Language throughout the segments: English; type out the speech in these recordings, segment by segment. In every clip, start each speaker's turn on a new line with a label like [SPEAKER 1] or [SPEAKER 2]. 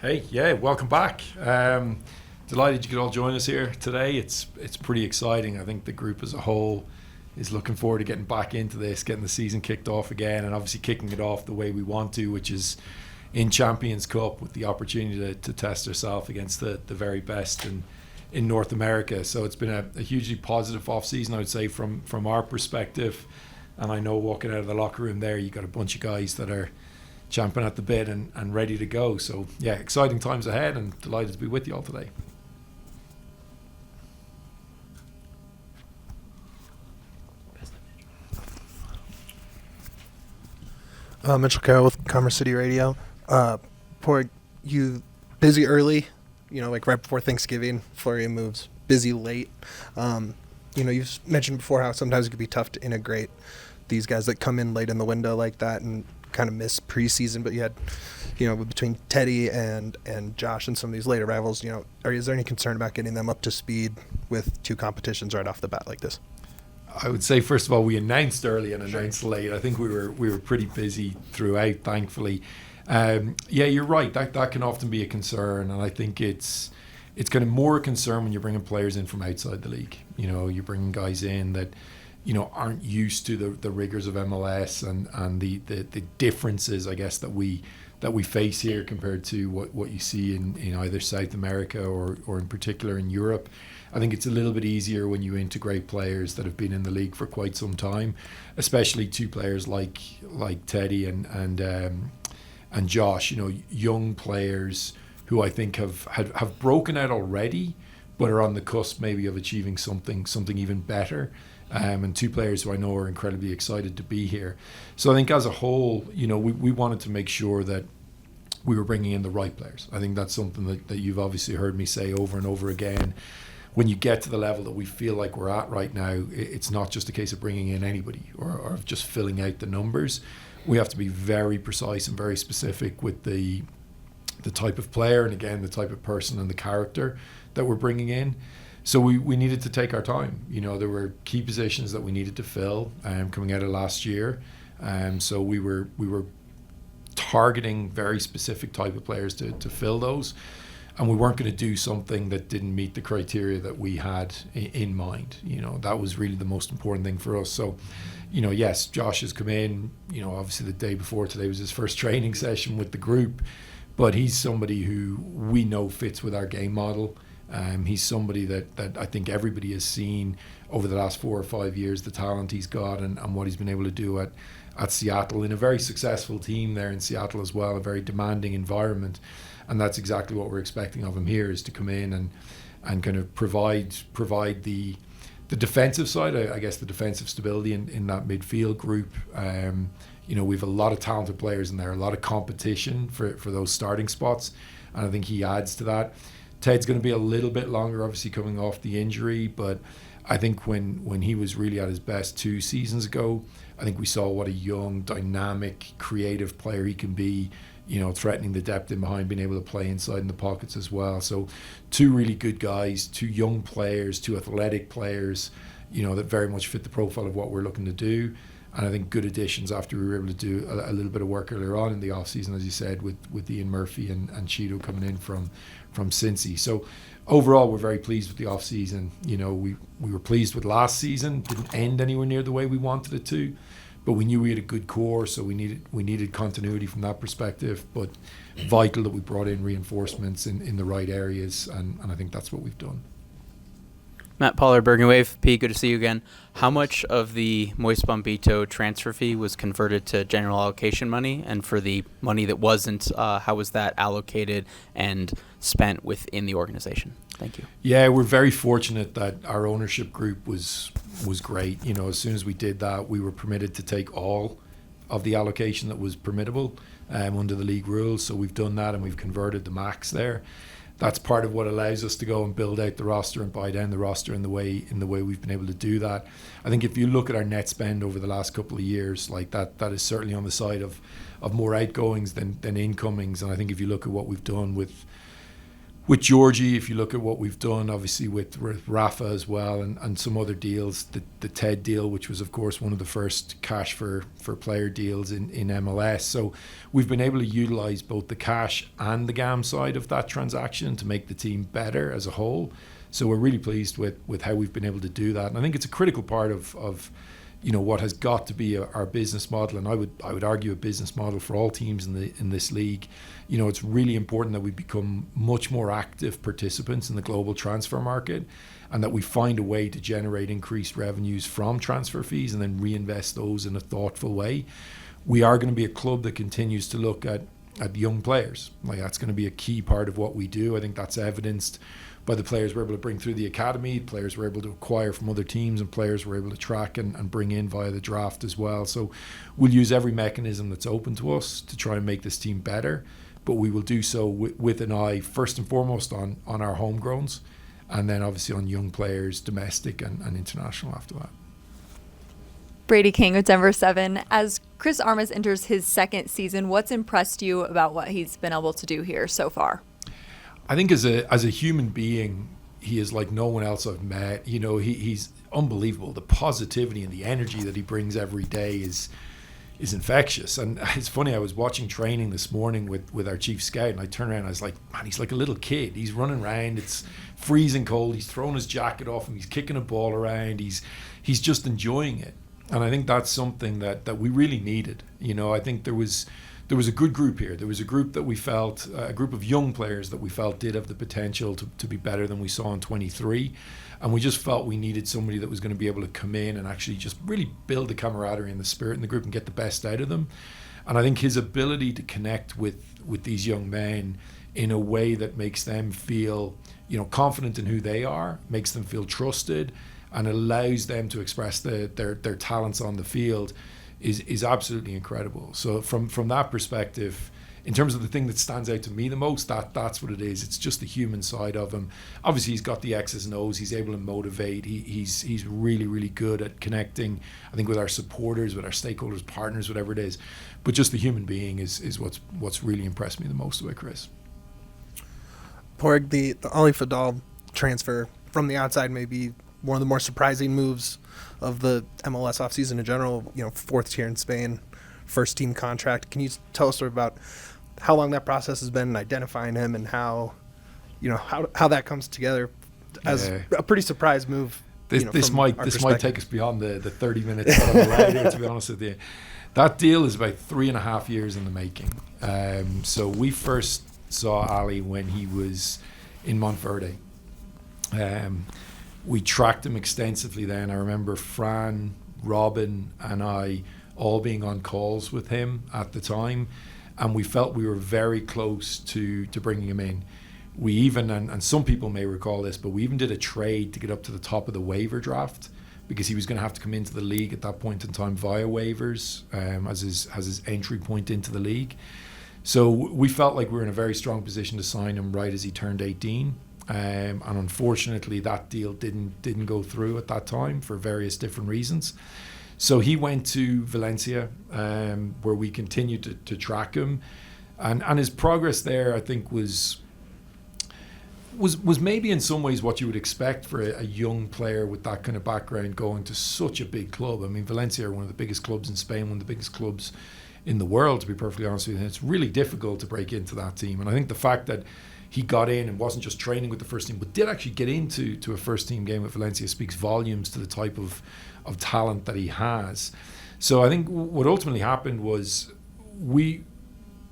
[SPEAKER 1] Hey, yeah, welcome back. Delighted you could all join us here today. It's pretty exciting. I think the group as a whole is looking forward to getting back into this, getting the season kicked off again, and obviously kicking it off the way we want to, which is in Champions Cup with the opportunity to test ourselves against the very best in North America. So it's been a hugely positive off-season, I would say, from our perspective. And I know walking out of the locker room there, you got a bunch of guys that are champing at the bit and ready to go. So yeah, exciting times ahead, and delighted to be with you all today.
[SPEAKER 2] Mitchell Carroll with Commerce City Radio. Poor you, busy early, like right before Thanksgiving. Flurry of moves, busy late. You've mentioned before how sometimes it could be tough to integrate these guys that come in late in the window like that and kind of miss preseason. But you had, between Teddy and Josh and some of these late arrivals, is there any concern about getting them up to speed with two competitions right off the bat like this?
[SPEAKER 1] I would say, first of all, we announced early and announced late. I think we were pretty busy throughout, thankfully. Yeah, you're right. That can often be a concern, and I think it's kind of more a concern when you're bringing players in from outside the league. You're bringing guys in that aren't used to the rigors of MLS and the differences, I guess, that we face here compared to what you see in either South America or in particular in Europe. I think it's a little bit easier when you integrate players that have been in the league for quite some time, especially two players like Teddy and Josh. Young players who I think have broken out already, but are on the cusp maybe of achieving something even better. And two players who I know are incredibly excited to be here. So I think as a whole, we wanted to make sure that we were bringing in the right players. I think that's something that you've obviously heard me say over and over again. When you get to the level that we feel like we're at right now, it's not just a case of bringing in anybody or of just filling out the numbers. We have to be very precise and very specific with the type of player and, again, the type of person and the character that we're bringing in. So we needed to take our time. There were key positions that we needed to fill coming out of last year. So we were targeting very specific type of players to fill those. And we weren't going to do something that didn't meet the criteria that we had in mind. That was really the most important thing for us. So, yes, Josh has come in, obviously the day before today was his first training session with the group, but he's somebody who we know fits with our game model. He's somebody that I think everybody has seen over the last 4 or 5 years, the talent he's got and what he's been able to do at Seattle, in a very successful team there in Seattle as well, a very demanding environment. And that's exactly what we're expecting of him here, is to come in and kind of provide the defensive side, I guess the defensive stability in that midfield group. We have a lot of talented players in there, a lot of competition for those starting spots, and I think he adds to that. Ted's going to be a little bit longer, obviously coming off the injury, but I think when he was really at his best 2 seasons ago, I think we saw what a young, dynamic, creative player he can be, threatening the depth in behind, being able to play inside in the pockets as well. So 2 really good guys, 2 young players, 2 athletic players, that very much fit the profile of what we're looking to do. And I think good additions after we were able to do a little bit of work earlier on in the off-season, as you said, with Ian Murphy and Cheeto coming in from Cincy. So overall, we're very pleased with the off-season. We were pleased with last season. Didn't end anywhere near the way we wanted it to, but we knew we had a good core, so we needed continuity from that perspective. But vital that we brought in reinforcements in the right areas, and I think that's what we've done.
[SPEAKER 3] Matt Pollard, Bergen Wave. Pete, good to see you again. How much of the Moist Bombito transfer fee was converted to general allocation money? And for the money that wasn't, how was that allocated and spent within the organization? Thank you.
[SPEAKER 1] Yeah, we're very fortunate that our ownership group was great. As soon as we did that, we were permitted to take all of the allocation that was permittable under the league rules. So we've done that, and we've converted the max there. That's part of what allows us to go and build out the roster and buy down the roster in the way we've been able to do that. I think if you look at our net spend over the last couple of years, like that is certainly on the side of more outgoings than incomings. And I think if you look at what we've done with with Georgie, if you look at what we've done, obviously with Rafa as well, and some other deals, the TED deal, which was of course one of the first cash for player deals in MLS. So we've been able to utilize both the cash and the GAM side of that transaction to make the team better as a whole. So we're really pleased with how we've been able to do that. And I think it's a critical part of what has got to be our business model, and I would argue a business model for all teams in this league. It's really important that we become much more active participants in the global transfer market, and that we find a way to generate increased revenues from transfer fees and then reinvest those in a thoughtful way. We are going to be a club that continues to look at young players. Like, that's going to be a key part of what we do. I think that's evidenced by the players we're able to bring through the academy, players we're able to acquire from other teams, and players we're able to track and bring in via the draft as well. So we'll use every mechanism that's open to us to try and make this team better, but we will do so with an eye first and foremost on our homegrowns, and then obviously on young players, domestic and international after that.
[SPEAKER 4] Brady King with Denver 7. As Chris Armas enters his second season, what's impressed you about what he's been able to do here so far?
[SPEAKER 1] I think as a human being, he is like no one else I've met. He's unbelievable. The positivity and the energy that he brings every day is infectious. And it's funny, I was watching training this morning with our chief scout, and I turned around and I was like, man, he's like a little kid. He's running around. It's freezing cold. He's throwing his jacket off and he's kicking a ball around. He's just enjoying it. And I think that's something that we really needed. I think there was a good group here. There was a group that we felt, a group of young players that we felt did have the potential to be better than we saw in 23. And we just felt we needed somebody that was going to be able to come in and actually just really build the camaraderie and the spirit in the group and get the best out of them. And I think his ability to connect with these young men in a way that makes them feel, confident in who they are, makes them feel trusted, and allows them to express their talents on the field is absolutely incredible. So from that perspective, in terms of the thing that stands out to me the most, that's what it is. It's just the human side of him. Obviously, he's got the X's and O's. He's able to motivate. He's really, really good at connecting, I think, with our supporters, with our stakeholders, partners, whatever it is. But just the human being is what's really impressed me the most about Chris.
[SPEAKER 2] Pádraig, the Ali Fadal transfer from the outside may be one of the more surprising moves of the MLS offseason in general. Fourth tier in Spain, first team contract. Can you tell us about how long that process has been in identifying him, and how that comes together as a pretty surprise move?
[SPEAKER 1] This might take us beyond the 30 minutes that I'm allowed here, to be honest with you. That deal is about 3.5 years in the making. So we first saw Ali when he was in Montverde. We tracked him extensively then. I remember Fran, Robin, and I all being on calls with him at the time, and we felt we were very close to bringing him in. We even, and some people may recall this, but we even did a trade to get up to the top of the waiver draft, because he was going to have to come into the league at that point in time via waivers as his entry point into the league. So we felt like we were in a very strong position to sign him right as he turned 18. And unfortunately that deal didn't go through at that time for various different reasons. So he went to Valencia, where we continued to track him, and his progress there, I think, was maybe in some ways what you would expect for a young player with that kind of background going to such a big club. I mean, Valencia are one of the biggest clubs in Spain, one of the biggest clubs in the world, to be perfectly honest with you. And it's really difficult to break into that team. And I think the fact that he got in and wasn't just training with the first team, but did actually get into a first team game with Valencia speaks volumes to the type of talent that he has. So I think what ultimately happened was we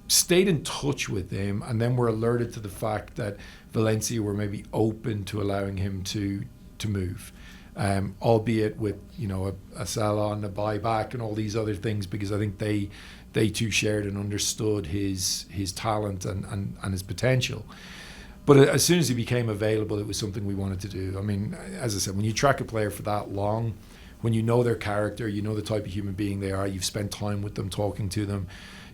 [SPEAKER 1] stayed in touch with him, and then were alerted to the fact that Valencia were maybe open to allowing him to move, albeit with a sell on, a buyback, and all these other things, because I think they too shared and understood his talent and his potential. But as soon as he became available, it was something we wanted to do. I mean, as I said, when you track a player for that long, when you know their character, you know the type of human being they are, you've spent time with them, talking to them,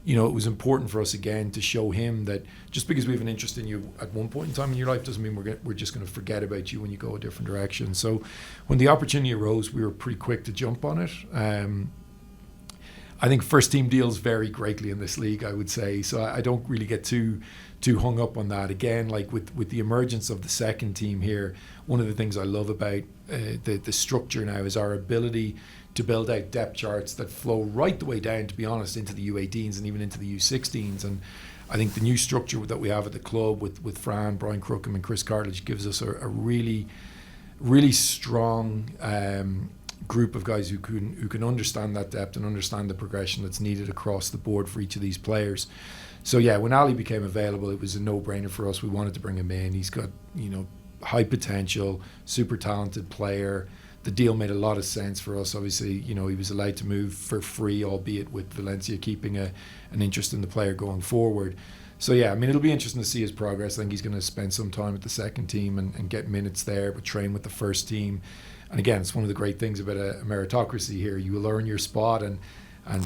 [SPEAKER 1] it was important for us again to show him that just because we have an interest in you at one point in time in your life doesn't mean we're just going to forget about you when you go a different direction. So when the opportunity arose, we were pretty quick to jump on it. I think first team deals vary greatly in this league, I would say. So I don't really get too hung up on that. Again, like with the emergence of the second team here, one of the things I love about the structure now is our ability to build out depth charts that flow right the way down, to be honest, into the U18s and even into the U16s. And I think the new structure that we have at the club with Fran, Brian Crookham and Chris Cartledge gives us a really, really strong group of guys who can understand that depth and understand the progression that's needed across the board for each of these players. So yeah, when Ali became available, it was a no-brainer for us. We wanted to bring him in. He's got, high potential, super talented player. The deal made a lot of sense for us. Obviously, he was allowed to move for free, albeit with Valencia keeping an interest in the player going forward. So yeah, I mean, it'll be interesting to see his progress. I think he's going to spend some time with the second team and get minutes there, but train with the first team. And again, it's one of the great things about a meritocracy here. You will earn your spot, and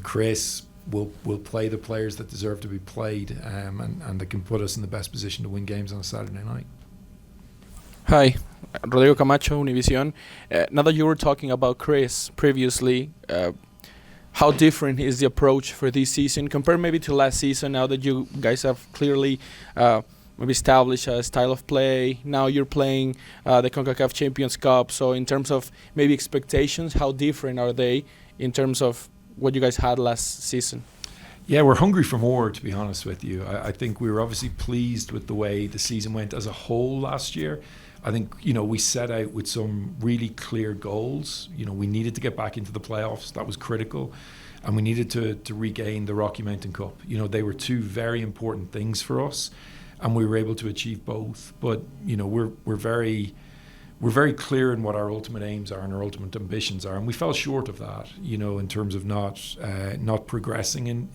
[SPEAKER 1] Chris will play the players that deserve to be played, and that can put us in the best position to win games on a Saturday night.
[SPEAKER 5] Hi, Rodrigo Camacho, Univision. Now that you were talking about Chris previously, how different is the approach for this season compared maybe to last season, now that you guys have clearly maybe established a style of play? Now you're playing the Concacaf Champions Cup. So in terms of maybe expectations, how different are they in terms of what you guys had last season?
[SPEAKER 1] Yeah, we're hungry for more, to be honest with you. I think we were obviously pleased with the way the season went as a whole last year. I think, we set out with some really clear goals. We needed to get back into the playoffs. That was critical. And we needed to regain the Rocky Mountain Cup. They were two very important things for us, and we were able to achieve both. But, we're very clear in what our ultimate aims are and our ultimate ambitions are, and we fell short of that, in terms of not progressing in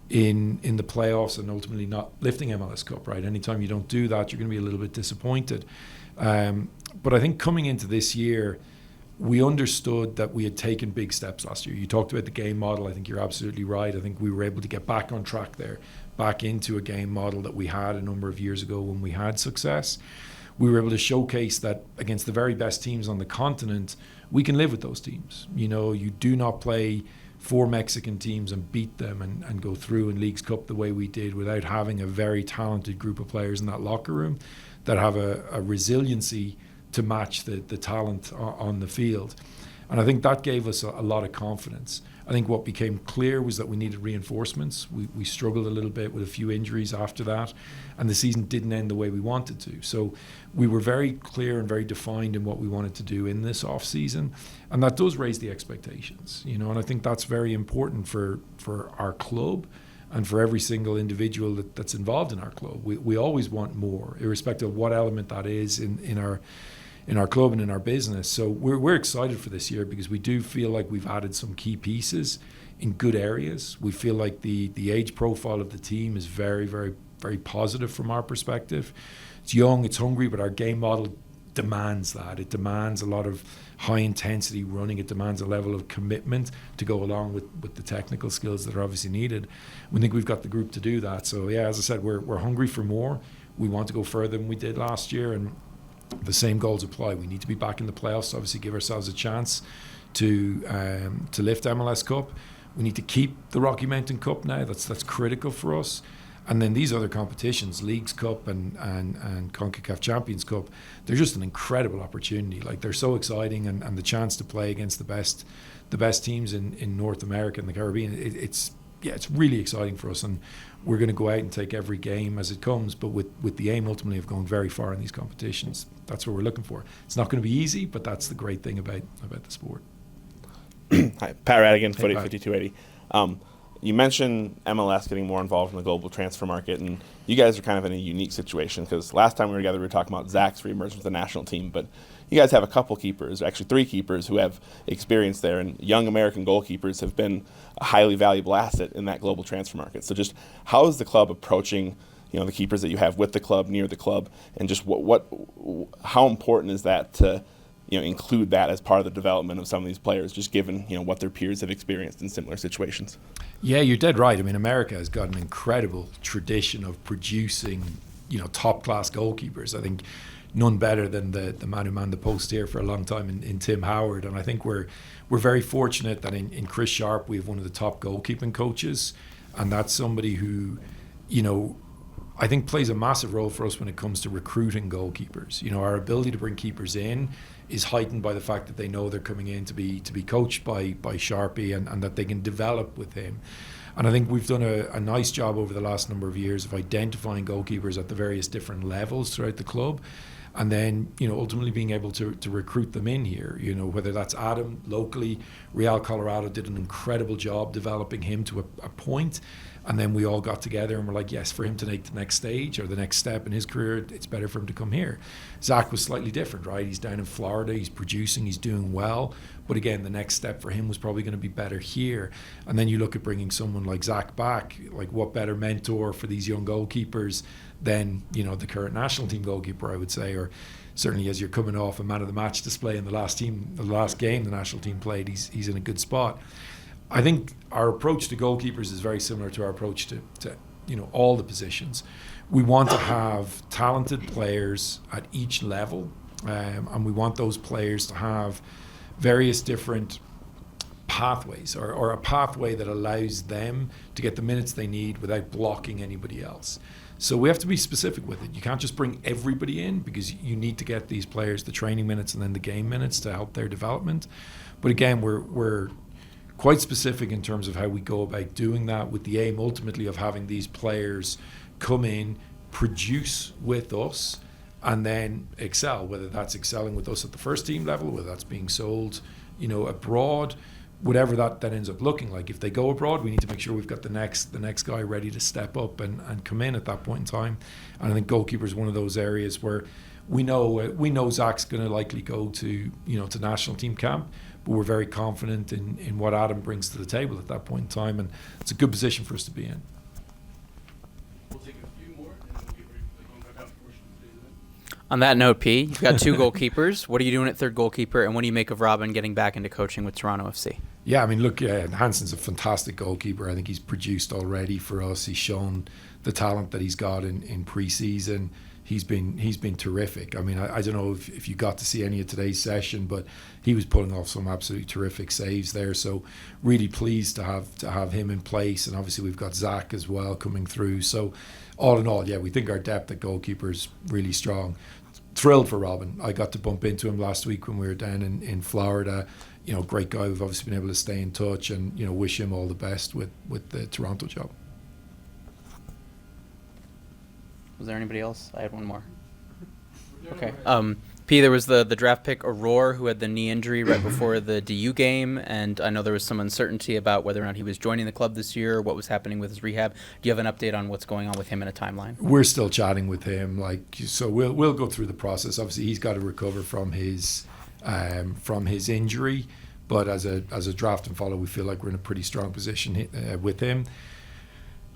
[SPEAKER 1] the playoffs and ultimately not lifting MLS Cup, right? Anytime you don't do that, you're going to be a little bit disappointed. But I think coming into this year, we understood that we had taken big steps last year. You talked about the game model. I think you're absolutely right. I think we were able to get back on track there, back into a game model that we had a number of years ago when we had success. We were able to showcase that against the very best teams on the continent, we can live with those teams. You do not play 4 Mexican teams and beat them and go through in Leagues Cup the way we did without having a very talented group of players in that locker room that have a resiliency to match the talent on the field. And I think that gave us a lot of confidence. I think what became clear was that we needed reinforcements. We struggled a little bit with a few injuries after that, and the season didn't end the way we wanted to. So we were very clear and very defined in what we wanted to do in this off-season, and that does raise the expectations, and I think that's very important for our club and for every single individual that's involved in our club. We always want more, irrespective of what element that is in our club and in our business. So we're excited for this year because we do feel like we've added some key pieces in good areas. We feel like the age profile of the team is very, very, very positive from our perspective. It's young, it's hungry, but our game model demands that. It demands a lot of high intensity running. It demands a level of commitment to go along with the technical skills that are obviously needed. We think we've got the group to do that. So yeah, as I said, we're hungry for more. We want to go further than we did last year, and the same goals apply. We need to be back in the playoffs, obviously give ourselves a chance to lift MLS Cup. We need to keep the Rocky Mountain Cup now. That's critical for us. And then these other competitions, Leagues Cup and Concacaf Champions Cup, they're just an incredible opportunity. Like, they're so exciting, and the chance to play against the best teams in North America and the Caribbean, it's really exciting for us, and we're going to go out and take every game as it comes, but with the aim ultimately of going very far in these competitions. That's what we're looking for. It's not going to be easy, but that's the great thing about the sport.
[SPEAKER 6] Hi, Pat Radigan, Footy 5280. You mentioned MLS getting more involved in the global transfer market, and you guys are kind of in a unique situation because last time we were together we were talking about Zach's reemergence with the national team, but you guys have a couple keepers, actually 3 keepers who have experience there, and young American goalkeepers have been a highly valuable asset in that global transfer market. So just how is the club approaching, the keepers that you have with the club, near the club, and just how important is that to include that as part of the development of some of these players, just given what their peers have experienced in similar situations?
[SPEAKER 1] Yeah, you're dead right. I mean, America has got an incredible tradition of producing top class goalkeepers. I think none better than the man who manned the post here for a long time in Tim Howard. And I think we're very fortunate that in Chris Sharp we have one of the top goalkeeping coaches, and that's somebody who I think plays a massive role for us when it comes to recruiting goalkeepers. You know, our ability to bring keepers in is heightened by the fact that they know they're coming in to be coached by Sharpie and that they can develop with him. And I think we've done a nice job over the last number of years of identifying goalkeepers at the various different levels throughout the club, and then, you know, ultimately being able to recruit them in here. You know, whether that's Adam locally, Real Colorado did an incredible job developing him to a point, and then we all got together and we're like, yes, for him to take the next stage or the next step in his career, it's better for him to come here. Zach was slightly different, right? He's down in Florida, he's producing, he's doing well, but again, the next step for him was probably going to be better here. And then you look at bringing someone like Zach back, like what better mentor for these young goalkeepers than, you know, the current national team goalkeeper, I would say, or certainly as you're coming off a man of the match display in the last game the national team played, he's in a good spot. I think our approach to goalkeepers is very similar to our approach to you know, all the positions. We want to have talented players at each level, and we want those players to have various different pathways or a pathway that allows them to get the minutes they need without blocking anybody else. So we have to be specific with it. You can't just bring everybody in, because you need to get these players the training minutes and then the game minutes to help their development. But again, we're quite specific in terms of how we go about doing that, with the aim ultimately of having these players come in, produce with us, and then excel, whether that's excelling with us at the first team level, whether that's being sold, you know, abroad, whatever that ends up looking like. If they go abroad, we need to make sure we've got the next guy ready to step up and come in at that point in time. And I think goalkeeper is one of those areas where we know Zach's going to likely go to, you know, to national team camp, but we're very confident in what Adam brings to the table at that point in time, and it's a good position for us to be in.
[SPEAKER 7] We'll take a few more, and then we'll get ready for the Concacaf portion of today's event.
[SPEAKER 3] On that note, P, you've got 2 goalkeepers. What are you doing at third goalkeeper, and what do you make of Robin getting back into coaching with Toronto FC?
[SPEAKER 1] Yeah, I mean, look, Hansen's a fantastic goalkeeper. I think he's produced already for us. He's shown the talent that he's got in pre-season. He's been terrific. I mean, I don't know if you got to see any of today's session, but he was pulling off some absolutely terrific saves there. So really pleased to have him in place, and obviously we've got Zach as well coming through. So all in all, yeah, we think our depth at goalkeeper is really strong. Thrilled for Robin. I got to bump into him last week when we were down in Florida. You know, great guy. We've obviously been able to stay in touch, and, you know, wish him all the best with the Toronto job.
[SPEAKER 3] Was there anybody else? I had one more. Okay. P, there was the draft pick Aurore, who had the knee injury right before the DU game, and I know there was some uncertainty about whether or not he was joining the club this year, or what was happening with his rehab. Do you have an update on what's going on with him in a timeline?
[SPEAKER 1] We're still chatting with him, so we'll go through the process. Obviously, he's got to recover from his injury, but as a draft and follow, we feel like we're in a pretty strong position with him.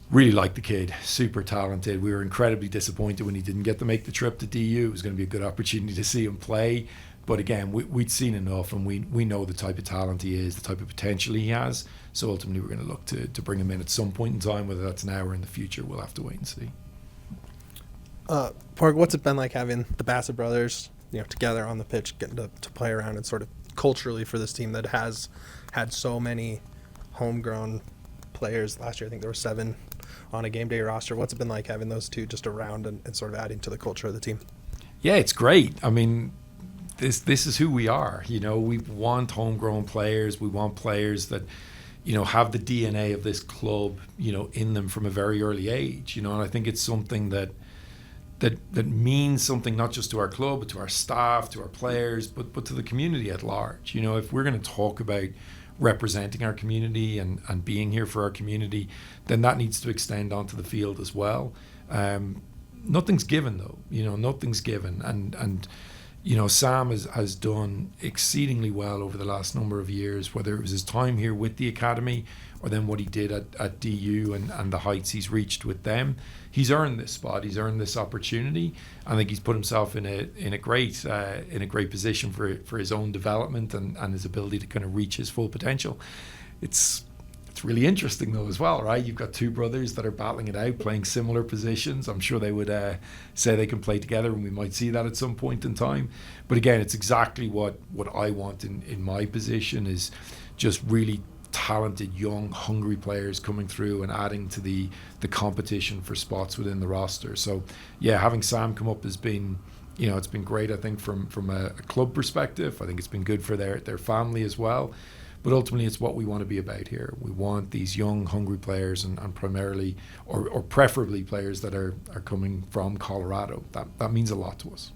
[SPEAKER 1] Really like the kid, super talented. We were incredibly disappointed when he didn't get to make the trip to DU. It was going to be a good opportunity to see him play. But again, we'd seen enough, and we know the type of talent he is, the type of potential he has. So ultimately we're going to look to bring him in at some point in time, whether that's now or in the future. We'll have to wait and see.
[SPEAKER 2] Parg, what's it been like having the Bassett brothers, you know, together on the pitch, getting to play around, and sort of culturally for this team that has had so many homegrown players? Last year I think there were 7 on a game day roster. What's it been like having those two just around and sort of adding to the culture of the team?
[SPEAKER 1] Yeah, it's great. I mean, this is who we are. You know, we want homegrown players. We want players that, you know, have the DNA of this club, you know, in them from a very early age. You know, and I think it's something that means something not just to our club, but to our staff, to our players, but to the community at large. You know, if we're going to talk about representing our community and being here for our community, then that needs to extend onto the field as well. Nothing's given though, you know, nothing's given. And you know, Sam has done exceedingly well over the last number of years, whether it was his time here with the academy or then what he did at DU and the heights he's reached with them. He's earned this spot. He's earned this opportunity. I think he's put himself in a great position for his own development and his ability to kind of reach his full potential. It's really interesting though as well, right? You've got 2 brothers that are battling it out, playing similar positions. I'm sure they would say they can play together, and we might see that at some point in time. But again, it's exactly what I want in my position, is just really talented, young, hungry players coming through and adding to the competition for spots within the roster. So, yeah, having Sam come up has been, it's been great, I think, from a club perspective. I think it's been good for their family as well. But ultimately, it's what we want to be about here. We want these young, hungry players and primarily, or preferably players that are coming from Colorado. That means a lot to us.